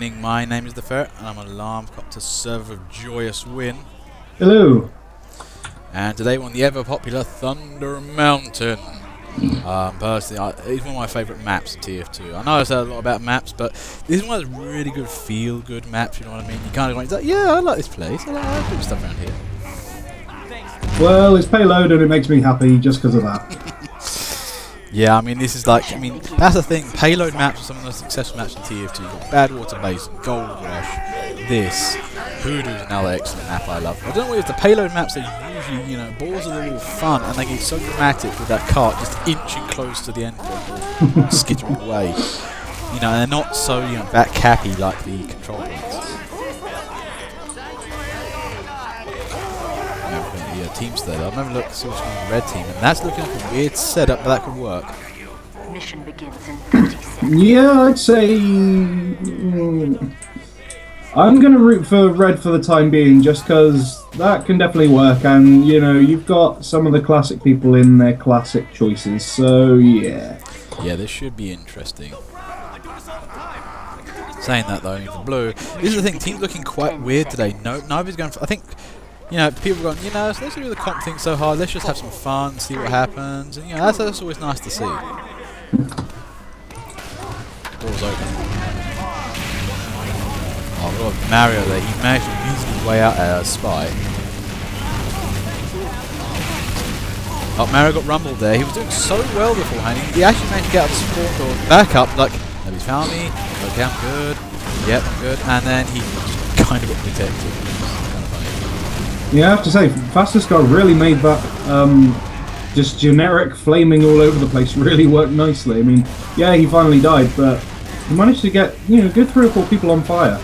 evening, my name is the Ferret and I'm an alarm copter server of Joyous Win. Hello. And today we're on the ever popular Thunder Mountain. Personally, it's one of my favourite maps in TF2. I know I said a lot about maps, but this is one of those really good feel-good maps, you know what I mean? You kind of go, like, yeah, I like this place, I like good stuff around here. Well, it's payload and it makes me happy just because of that. Yeah, I mean, this is like, that's the thing, payload maps are some of the most successful maps in TF2. You've got Badwater Basin, Gold Rush, this, Hoodoo's another excellent map I love. I don't know if the payload maps are usually, you know, balls are all fun and they get so dramatic with that cart just inching close to the end point or skittering away. You know, and they're not so, you know, back cappy like the control points. Teams there. I remember looking at the red team, and that's looking like a weird setup, but that could work. Mission begins in 30 seconds. Yeah, I'd say I'm gonna root for red for the time being, just because that can definitely work. And you know, you've got some of the classic people in their classic choices, so yeah. Yeah, this should be interesting. Saying that though, for blue, this is the thing. Team's looking quite weird today. Nobody's going for. I think. You know, people are going, you know, so let's do the comp thing so hard, let's just have some fun, see what happens, and you know, that's always nice to see. Door's open. Oh, we've got Mario there, he managed to weasel his way out at a spy. Oh, Mario got rumbled there, he was doing so well beforehand, he actually managed to get out of the support door, back up, like, nobody's found me, okay, I'm good, yep, I'm good, and then he just kind of got detected. Yeah, I have to say, Fastest Guy really made that just generic flaming all over the place really work nicely. I mean, yeah, he finally died, but he managed to get, you know, good 3 or 4 people on fire.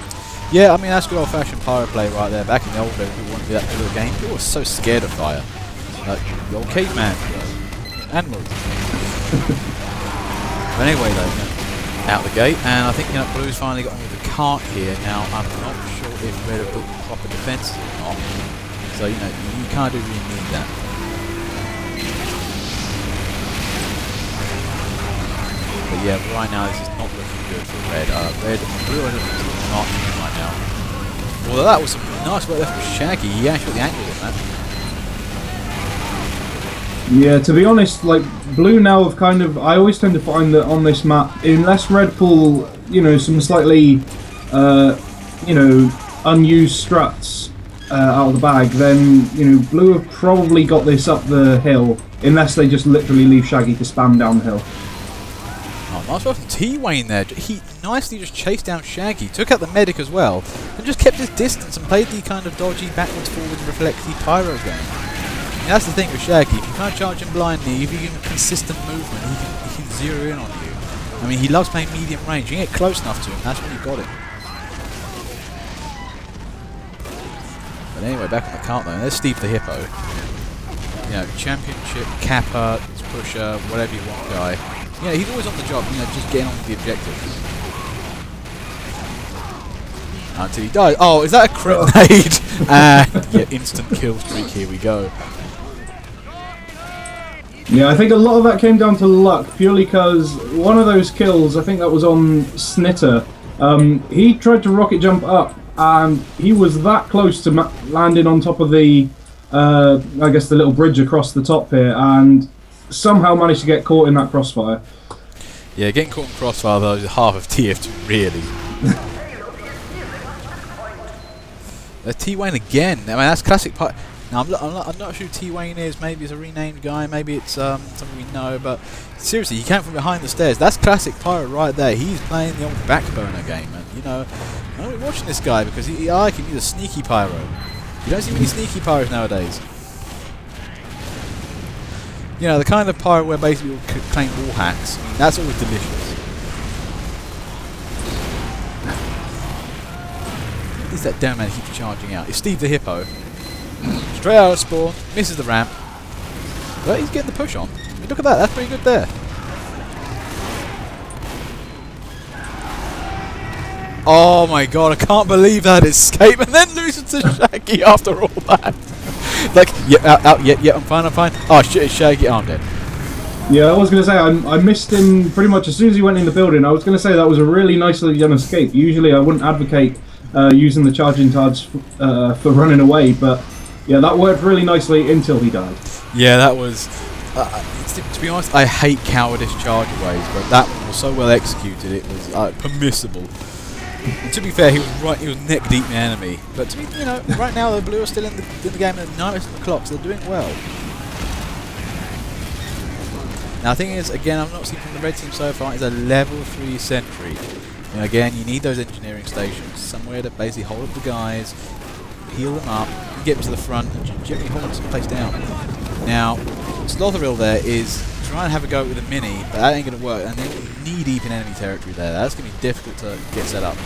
Yeah, I mean, that's good old-fashioned pyro play right there. Back in the old days, people wanted to be that good of the game. People were so scared of fire. Like, the old caveman. Animals. But anyway, though, out the gate, and I think, you know, Blue's finally got on with the cart here. Now, I'm not sure if Red have built proper defences or not. So, you know, you kind of really need that. But yeah, right now this is not looking good for Red. Blue are looking not right now. Although that was some nice work there from Shaggy. He actually got the angle on that. Yeah, to be honest, like, Blue now have kind of... I always tend to find that on this map, unless Red pull, you know, some slightly, you know, unused struts, out of the bag, then, you know, Blue have probably got this up the hill, unless they just literally leave Shaggy to spam down the hill. Oh, nice work from T-Wayne there. He nicely just chased down Shaggy, took out the medic as well, and just kept his distance and played the kind of dodgy backwards, forwards, reflexy pyro game. And that's the thing with Shaggy, if you can't charge him blindly, if you give him consistent movement, he can zero in on you. I mean, he loves playing medium range. You get close enough to him, that's when you got him. But anyway, back on the cart though, and there's Stevethehippo. You know, championship, capper, pusher, whatever you want guy. Yeah, he's always on the job, you know, just getting on with the objective. Until he dies. Oh, is that a crit nade? And yeah, instant kill streak, here we go. Yeah, I think a lot of that came down to luck, purely because one of those kills, I think that was on Snitter, he tried to rocket jump up, and he was that close to landing on top of the, I guess the little bridge across the top here, and somehow managed to get caught in that crossfire. Yeah, getting caught in crossfire though is half of TF2, really. There's T-Wayne again. I mean, that's classic. Now, I'm not sure who T-Wayne is. Maybe it's a renamed guy. Maybe it's something we know. But seriously, he came from behind the stairs. That's classic pyro right there. He's playing the old backboner game, and you know, I'm only watching this guy because I like him. He's a sneaky pyro. You don't see many sneaky pyros nowadays. You know, the kind of pyro where basically you'll claim wall hacks. I mean, that's always delicious. At least that damn man keeps charging out. It's Stevethehippo. Straight out of spawn, misses the ramp. But he's getting the push on. I mean, look at that, that's pretty good there. Oh my god, I can't believe that escape and then loses to Shaggy after all that. Like, yeah, yeah, I'm fine. Oh shit, it's Shaggy, oh, I'm dead. Yeah, I was going to say, I missed him pretty much as soon as he went in the building. I was going to say that was a really nicely done escape. Usually I wouldn't advocate using the charging tards for running away, but yeah, that worked really nicely until he died. Yeah, that was... to be honest, I hate cowardice charge aways, but that one was so well executed, it was permissible. And to be fair, he was neck deep in the enemy. But to me, you know, right now the Blue are still in the game at 9 o'clock, so they're doing well. Now the thing is, again, I've not seen from the red team so far, is a level 3 sentry. You know, again, you need those engineering stations, somewhere to basically hold up the guys, heal them up, get them to the front, and gently hold some place down. Now, Slotheril there is trying to have a go with a mini, but that ain't going to work, and they will knee deep in enemy territory there. That's going to be difficult to get set up.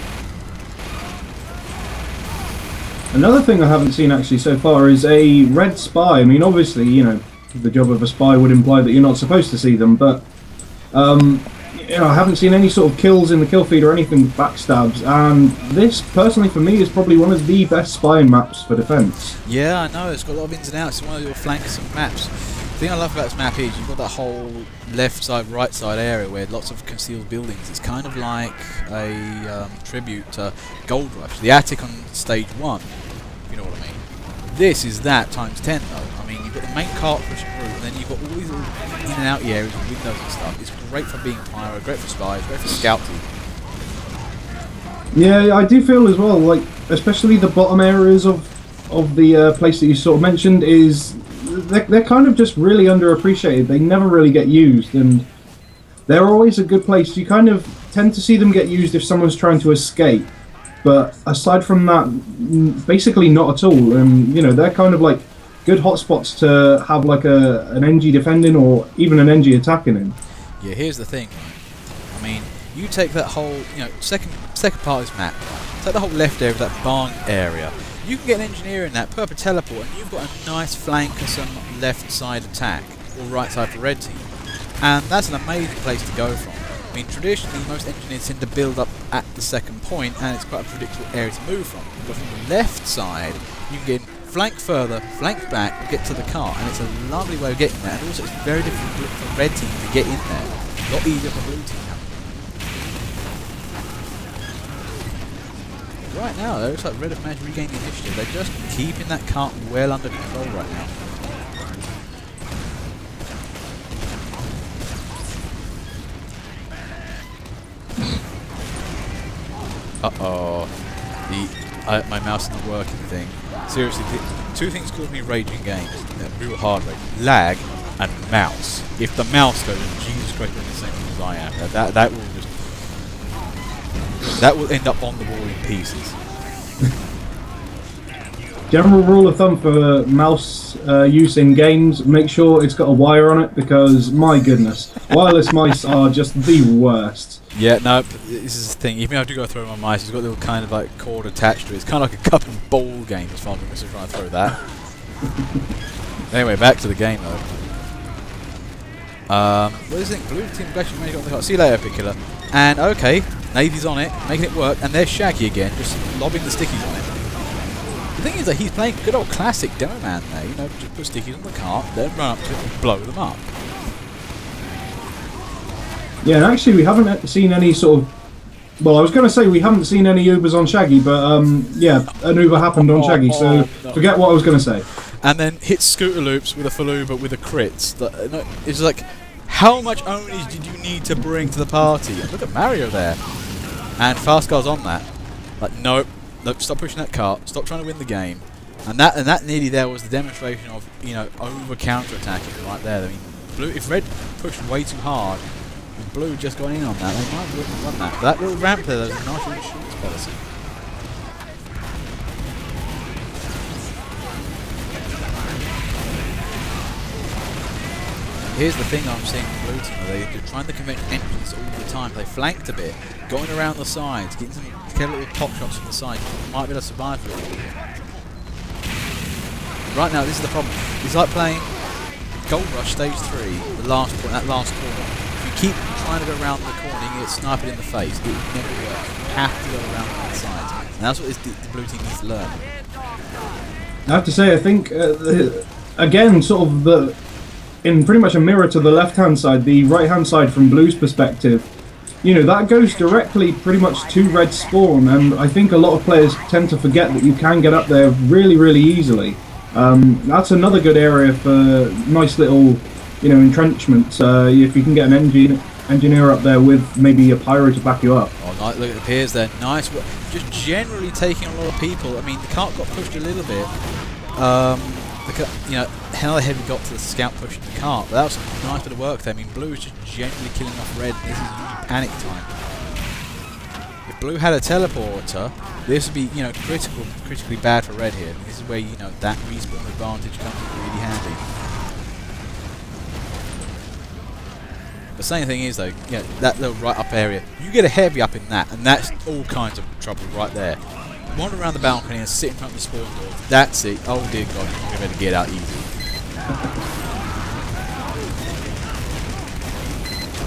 Another thing I haven't seen actually so far is a red spy. I mean, obviously, you know, the job of a spy would imply that you're not supposed to see them, but you know, I haven't seen any sort of kills in the kill feed or anything with backstabs, and this, personally for me, is probably one of the best spying maps for defence. Yeah, I know, it's got a lot of ins and outs. It's one of your flanks and maps. The thing I love about this map is you've got that whole left side, right side area where lots of concealed buildings. It's kind of like a tribute to Gold Rush, the attic on stage 1, if you know what I mean. This is that times 10 though. I mean, you've got the main cart pushing through, and then you've got all these little in and out areas with windows and stuff. It's great for being pyro, great for spies, great for scouting. Yeah, I do feel as well, like, especially the bottom areas of the place that you sort of mentioned, is they're kind of just really underappreciated. They never really get used, and they're always a good place. You kind of tend to see them get used if someone's trying to escape, but aside from that, basically not at all. And you know, they're kind of like good hotspots to have like an NG defending or even an NG attacking in. Yeah, here's the thing. I mean, you take that whole, you know, second part of this map, take the whole left area of that barn area. You can get an engineer in that, purple teleport, and you've got a nice flank of some left side attack, or right side for red team. And that's an amazing place to go from. I mean, traditionally, most engineers tend to build up at the second point, and it's quite a predictable area to move from. But from the left side, you can get flank further, flank back, and get to the car, and it's a lovely way of getting there. And also, it's very difficult for red team to get in there. A lot easier for blue team. Right now, though, it's like red have managed to regain the initiative. They're just keeping that cart well under control right now. Uh-oh. My mouse isn't working thing. Seriously, two things cause me raging games. Real hard rage. Lag and mouse. If the mouse goes, Jesus Christ, you're the same thing as I am. That will just... That will end up on the wall in pieces. General rule of thumb for mouse use in games, make sure it's got a wire on it, because my goodness, wireless mice are just the worst. Yeah, no, this is the thing. Even if I do go throw my mice, it's got a little kind of like cord attached to it. It's kind of like a cup and ball game as far as I'm trying to throw that. Anyway, back to the game though. What is it? Blue team actually made it on the card. See you later, Pickler. And okay, Navy's on it, making it work, and there's Shaggy again, just lobbing the stickies on it. The thing is that he's playing good old classic Demo Man there, you know, just put stickies on the cart, then run up to it and blow them up. Yeah, and actually we haven't seen any sort of... Well, I was going to say we haven't seen any Ubers on Shaggy, but yeah, an Uber happened on Shaggy, so no. Forget what I was going to say. And then hits scooter loops with a full Uber with a crits. It's like, how much ownage did you need to bring to the party? And look at Mario there. And Fast Car's on that. Like, nope, stop pushing that cart, stop trying to win the game. And that nearly there was the demonstration of, you know, over counter-attacking right there. I mean, Blue, if Red pushed way too hard, and Blue just got in on that, they might have won that. But that little ramp there, there's a nice little shoots policy. Here's the thing I'm seeing from Blue Team, they're trying to convent entries all the time. They flanked a bit, going around the sides, getting some little pop shots from the side. Might be able to survive for it. Right now, this is the problem. It's like playing Gold Rush Stage 3, the last point, that last corner. If you keep trying to go around the corner, you get sniped in the face. It will never work. You have to go around the sides. And that's what the Blue Team needs to learn. I have to say, I think, again, sort of in pretty much a mirror to the left-hand side, the right-hand side from Blue's perspective, you know, that goes directly pretty much to Red's spawn, and I think a lot of players tend to forget that you can get up there really, really easily. That's another good area for nice little, you know, entrenchments. If you can get an engineer up there with maybe a pyro to back you up. Oh, nice, look at the piers there. Nice work. Just generally taking a lot of people. I mean, the cart got pushed a little bit. You know, how the heavy got to the scout pushing the cart, but that was a nice bit of work there. I mean, Blue is just generally killing off Red. This is usually panic time. If Blue had a teleporter, this would be, you know, critically bad for Red here. This is where, you know, that respawn advantage comes in really handy. The same thing is though, you know, that little right up area, you get a heavy up in that, and that's all kinds of trouble right there. Wander around the balcony and sit in front of the spawn door. That's it. Oh dear God, you're going to get out easy.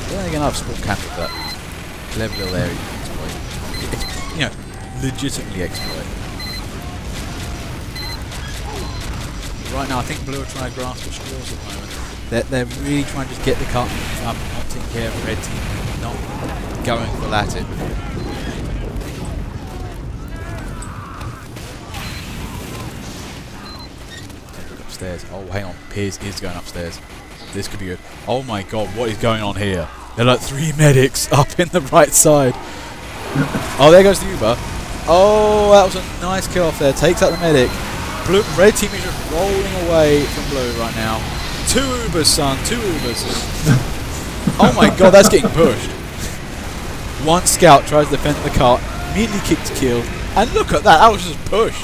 Then again, I've spawn camped that clever little area you can exploit. You know, legitimately exploit. Right now, I think Blue are trying to grasp the straws at the moment. They're really trying to just get the cart up, not taking care of the Red team, not going full at it. Upstairs. Oh, hang on. Piers is going upstairs. This could be good. Oh my God, what is going on here? There are like 3 medics up in the right side. Oh, there goes the Uber. Oh, that was a nice kill off there. Takes out the medic. Blue, Red team is just rolling away from Blue right now. 2 Ubers, son. 2 Ubers. Oh my God, that's getting pushed. 1 scout tries to defend the cart. Immediately kicked to kill. And look at that. That was just pushed.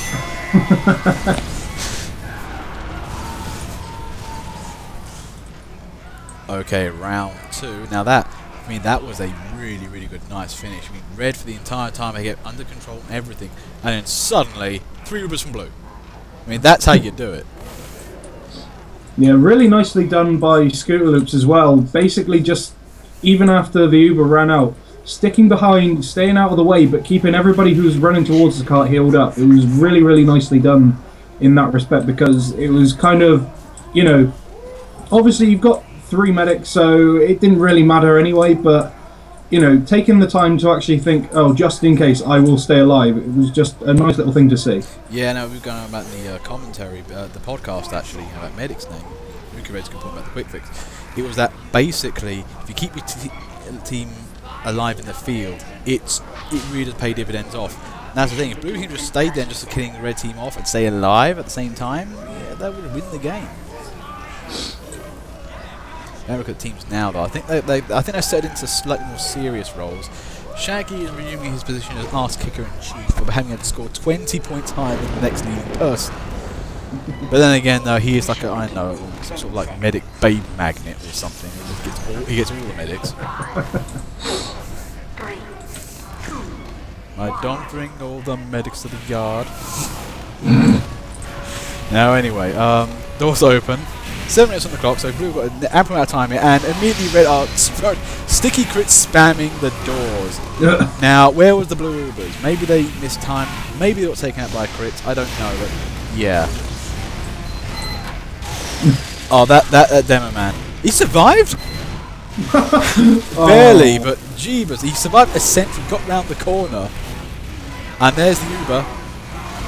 Okay, round 2. Now that, I mean, that was a really, really good, nice finish. I mean, Red for the entire time, they get under control and everything, and then suddenly 3 Ubers from Blue. I mean, that's how you do it. Yeah, really nicely done by Scooter Loops as well. Basically, just even after the Uber ran out, sticking behind, staying out of the way, but keeping everybody who's running towards the cart healed up. It was really, really nicely done in that respect, because it was kind of, you know, obviously you've got 3 medics, so it didn't really matter anyway, but, you know, taking the time to actually think, oh, just in case I will stay alive, it was just a nice little thing to see. Yeah, no, we were going about the commentary, the podcast actually, about Medic's name. Mookie Red's good point about the quick fix. It was that basically, if you keep your team alive in the field, it really does pay dividends off. And that's the thing, if Blue Team just stayed there just killing the Red Team off and stay alive at the same time, yeah, that would win the game. Now look at the teams now, though. I think they're set into slightly more serious roles. Shaggy is resuming his position as arse kicker in chief, but having to score 20 points higher than the next leading person. But then again, though, he is like a, I don't know, some sort of like medic babe magnet or something. He gets all the medics. I don't bring all the medics to the yard. Now, anyway, doors open. 7 minutes on the clock, so Blue got an ample amount of time here, and immediately Red are sticky crit spamming the doors. Now, where was the Blue Ubers? Maybe they missed time, maybe they got taken out by crits, I don't know, but yeah. Oh, that demo man. He survived? Barely, but jeebus, he survived a sentry, got round the corner, and there's the Uber.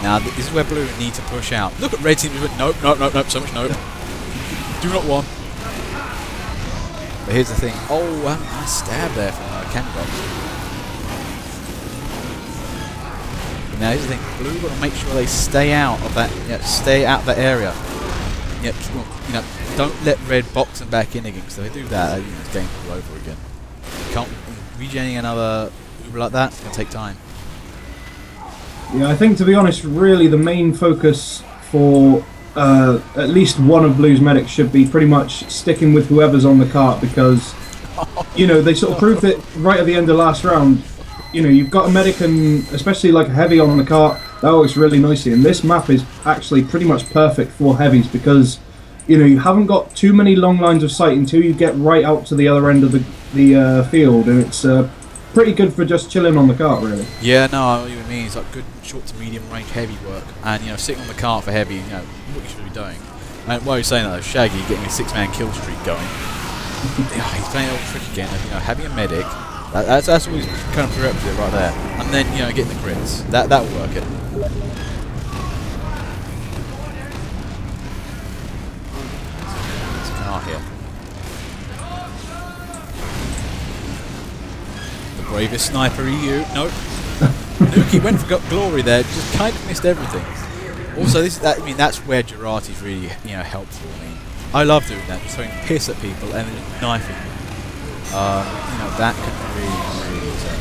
Now, this is where Blue need to push out. Look at Red Team, nope, nope, nope, nope, so much nope. Do not want. But here's the thing. Oh, nice stab there from Cammydoc. Now here's the thing. Blue got to make sure they stay out of that. Stay out of that area. You know, don't let Red box them back in again. Because if they do that, the game's all over again. You can't regenerating another Uber like that. It's gonna take time. Yeah, I think to be honest, really the main focus for at least one of Blue's medics should be pretty much sticking with whoever's on the cart, because, you know, they sort of proved it right at the end of last round. You know, you've got a medic and especially like a heavy on the cart, that works really nicely, and this map is actually pretty much perfect for heavies because, you know, you haven't got too many long lines of sight until you get right out to the other end of the field, and it's pretty good for just chilling on the cart, really. Yeah, no, I know what you mean. It's like good short to medium range heavy work, and you know, sitting on the cart for heavy, you know, what you should be doing. And while you're saying that, though, Shaggy getting a 6-man kill streak going. He's playing the old trick again of, having a medic. That's always kind of prerequisite right there. And then, getting the crits. That'll work it. There's a car here. The bravest sniper EU. Nope. Nuki went for glory there, just kind of missed everything. Also, that's where Girardi's really, helpful. I love doing that, just throwing piss at people and then just knifing them. That can really turn.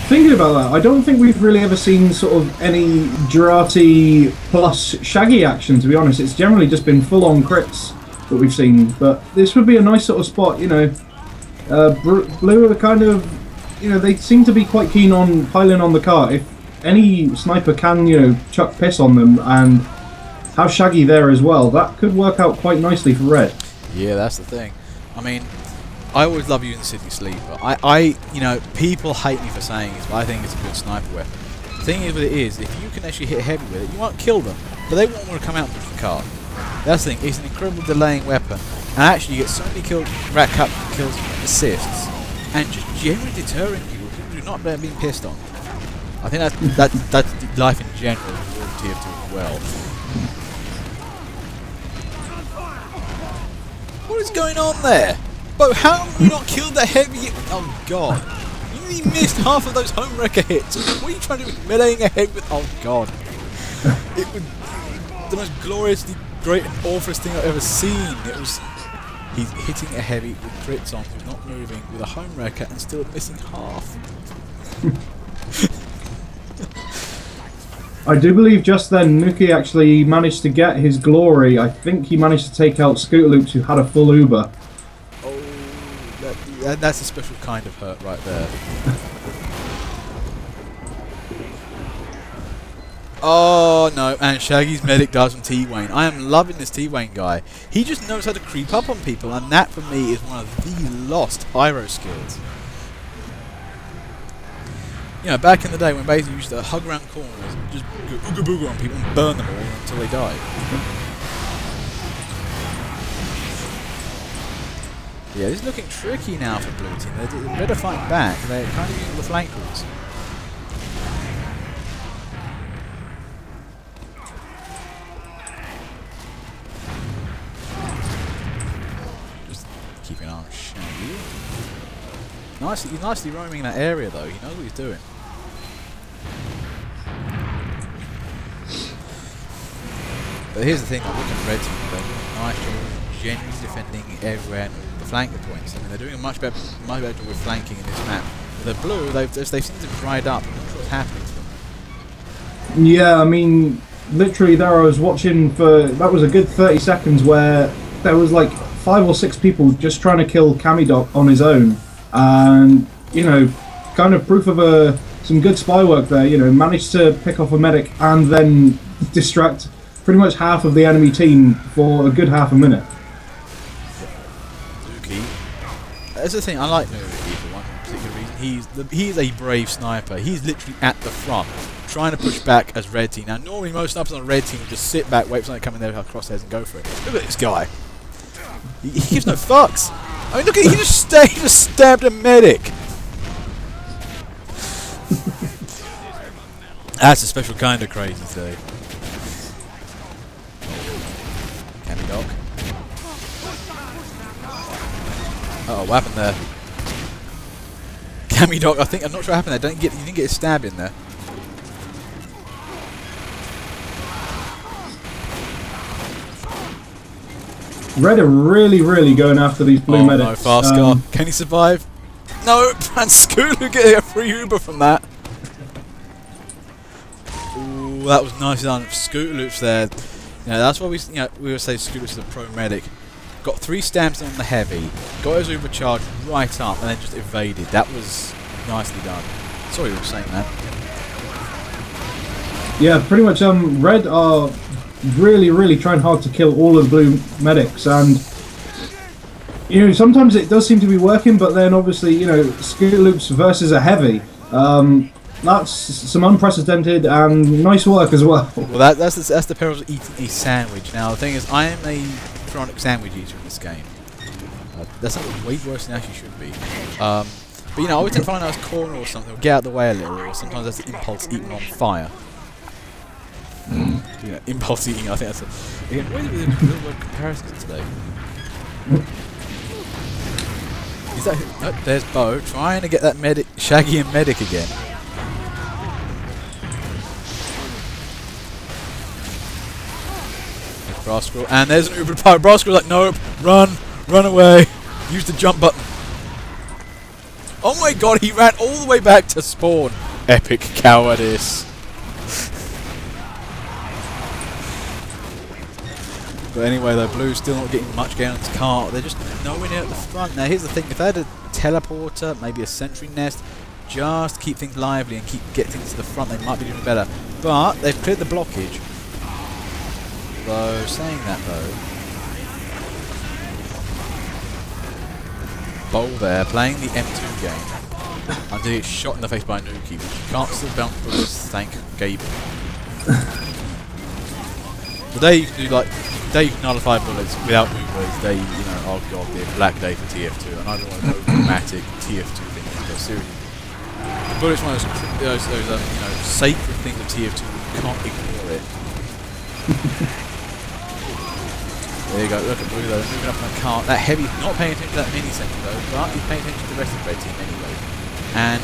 Thinking about that, I don't think we've really ever seen sort of any Girardi plus Shaggy action, to be honest. It's generally just been full-on crits that we've seen. But this would be a nice sort of spot, Blue are kind of, they seem to be quite keen on piling on the car. If any sniper can, chuck piss on them and have Shaggy there as well, that could work out quite nicely for Red. Yeah, that's the thing. I always love using City Sleeper. People hate me for saying this, but I think it's a good sniper weapon. The thing is what it is, if you can actually hit heavy with it, you won't kill them, but they won't want to come out and push the car. That's the thing, it's an incredible delaying weapon, and actually you get so many rack up kills from assists, and just generally deterring people who do not being pissed on. I think that's life in general with TF2 as well. What is going on there? But how have you not killed that heavy? Oh god. You only missed half of those home wrecker hits. What are you trying to do with meleeing a head with? Oh god. It was the most gloriously great and awful thing I've ever seen. He's hitting a heavy with crits on who's not moving with a home wrecker and still missing half. I do believe just then Nuki actually managed to get his glory. I think he managed to take out Scootaloops, who had a full Uber. Oh, that's a special kind of hurt right there. Oh no, and Shaggy's medic dies from T-Wayne. I am loving this T-Wayne guy. He just knows how to creep up on people, and that for me is one of the lost pyro skills. Back in the day when basically you used to hug around corners and just go ooga booga on people and burn them all until they died. Yeah, this is looking tricky now for Blue Team. They better fight back. They're kind of using the flank routes. Just keeping an eye on Shaggy. He's nicely roaming that area though. He knows what he's doing. But here's the thing, I look at Red Team, they're doing a nice job genuinely defending everywhere and the flanker points. They're doing a much better job with flanking in this map. But the Blue, they seem to have dried up. I'm not sure what's happening to them. Yeah, literally there I was watching for, that was a good 30 seconds where there was like 5 or 6 people just trying to kill Cammydoc on his own. And, kind of proof of some good spy work there, managed to pick off a medic and then distract pretty much half of the enemy team for a good half a minute. Nuki. That's the thing, I like Nuki for one particular reason. He's a brave sniper. He's literally at the front, trying to push back as Red Team. Now, normally most snipers on Red Team would just sit back, wait for something to come in there with crosshairs and go for it. Look at this guy. He gives no fucks. Look at he just stabbed a medic. That's a special kind of crazy today. Cammydoc. Uh oh, what happened there? Cammydoc, I'm not sure what happened there. You didn't get a stab in there. Red are really going after these blue medics. No, fast car. Can he survive? No, and Scooter getting a free Uber from that. Ooh, that was nicely done. Scootaloops there. That's why we would say Scootaloops is a pro medic. Got 3 stabs on the heavy, got his Uber charge right up, and then just evaded. That was nicely done. Sorry, you were saying that. Yeah, pretty much. Red are really trying hard to kill all of the blue medics, and sometimes it does seem to be working, but then obviously Scootaloops versus a heavy, That's some unprecedented and nice work as well. Well, that's the perils of eating a sandwich. Now the thing is, I am a chronic sandwich eater in this game. That's not way worse than it actually should be. But you know, I always tend to find a nice corner or something, or get out of the way a little, or sometimes that's the impulse eating on fire. You know, impulse eating. I think that's again. Where are the real world comparisons today? Is that? Oh, there's Bo trying to get that medic, Shaggy and medic again. There's Brass Squirrel, and there's an Uber Pirate. Brass Squirrel like, nope, run away. Use the jump button. Oh my god, he ran all the way back to spawn. Epic cowardice. But anyway though, Blue's still not getting much going on his cart. They're just nowhere near at the front. Now here's the thing, if they had a teleporter, maybe a sentry nest, just keep things lively and get things to the front, they might be doing better. But they've cleared the blockage. Though, saying that though, Bowl there, playing the M2 game, until he gets shot in the face by a Nuki, which you can't still bounce bullets, thank Gabe. Today you can do like, today you can nullify bullets without movers, they, you know, oh god, the black day for TF2, and I don't want to go dramatic TF2 things, but seriously. The bullet's one of those you know, sacred things of TF2, you can't ignore it. There you go, look at Blue though, moving up on the cart. That Heavy's not paying attention to that mini sentry though, but he's paying attention to the rest of the red team anyway. And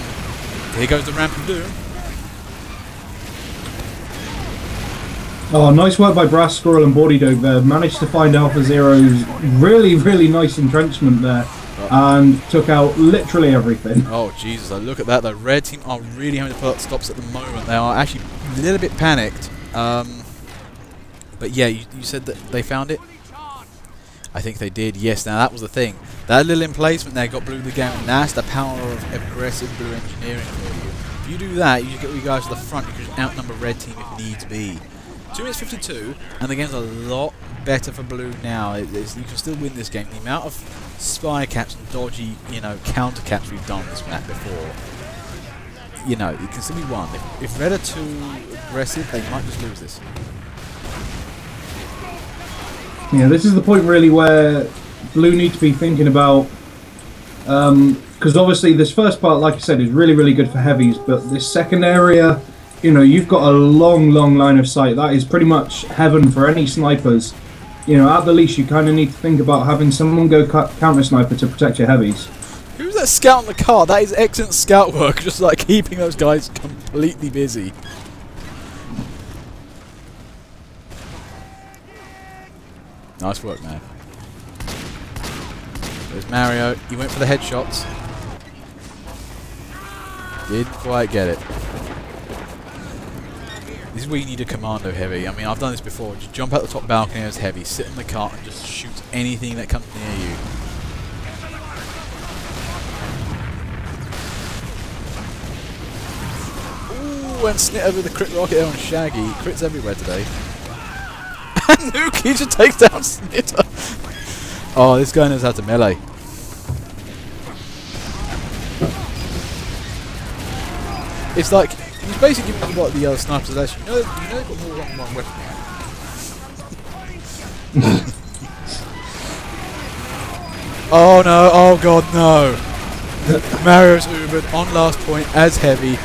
here goes the ramp of doom. Oh, nice work by Brass Squirrel and Bawdy Dog there. Managed to find Alpha Zero's really nice entrenchment there. And took out literally everything. Oh Jesus, look at that. The red team are really having to put up stops at the moment. They are actually a little bit panicked. But yeah, you said that they found it? I think they did, yes. Now that was the thing. That little emplacement there got Blue the game, and that's the power of aggressive Blue engineering for you. If you do that, you just get all you guys to the front, you can just outnumber red team if needs be. 2 minutes 52, and the game's a lot better for Blue now. You can still win this game. The amount of spy caps and dodgy, you know, counter caps we've done on this map before, you know, it can still be won. If red are too aggressive, they might just lose this. Yeah, this is the point really where Blue need to be thinking about, because obviously this first part, like I said, is really good for heavies, but this second area, you know, you've got a long line of sight. That is pretty much heaven for any snipers. You know, at the least, you kind of need to think about having someone go counter sniper to protect your heavies. Who's that scout on the car? That is excellent scout work, just like keeping those guys completely busy. Nice work, man. There's Mario. He went for the headshots. Didn't quite get it. This is where you need a commando heavy. I mean, I've done this before. Just jump out the top balcony as heavy, sit in the cart, and just shoot anything that comes near you. Ooh, and Snitter with the crit rocket there on Shaggy. Crits everywhere today. And Nuki just takes down Snitter. Oh, this guy knows how to melee. It's like he's basically giving you what the other snipers actually. You know they've got more than one weapon. Oh no! Oh god, no! Mario's Ubered on last point as heavy.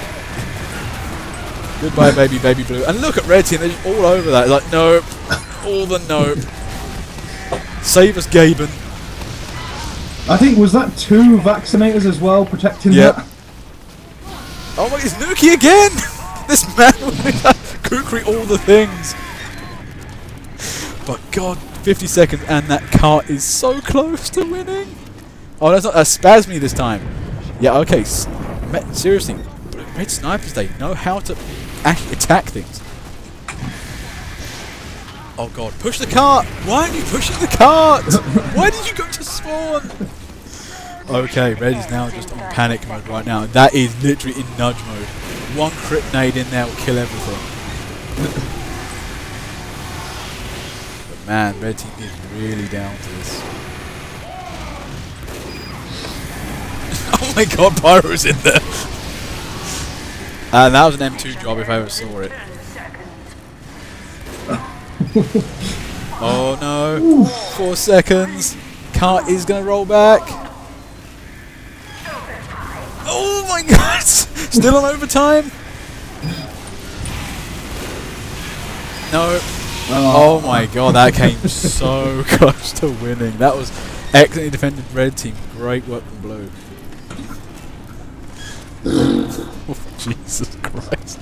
Goodbye, baby Blue. And look at red team; they're just all over that. Like nope. All the nope. Save us, Gaben. I think, was that 2 vaccinators as well protecting that? Oh my, it's Nuki again! This man with kukri all the things. But god, 50 seconds and that cart is so close to winning. Oh, that's not Spasmy this time. Yeah, okay. Seriously, red snipers, they know how to actually attack things. Oh god, push the cart! Why are you pushing the cart? Why did you go to spawn? Okay, red is now just on panic mode right now. That is literally in nudge mode. One crit nade in there will kill everything. But man, red team is really down to this. Oh my god, Pyro's in there! And that was an M2 job if I ever saw it. Oh no. 4 seconds. Cart is going to roll back. Oh my god. Still on overtime. No. Oh my god, that came so close to winning. That was excellently defended red team. Great work from blue. Oh, Jesus Christ.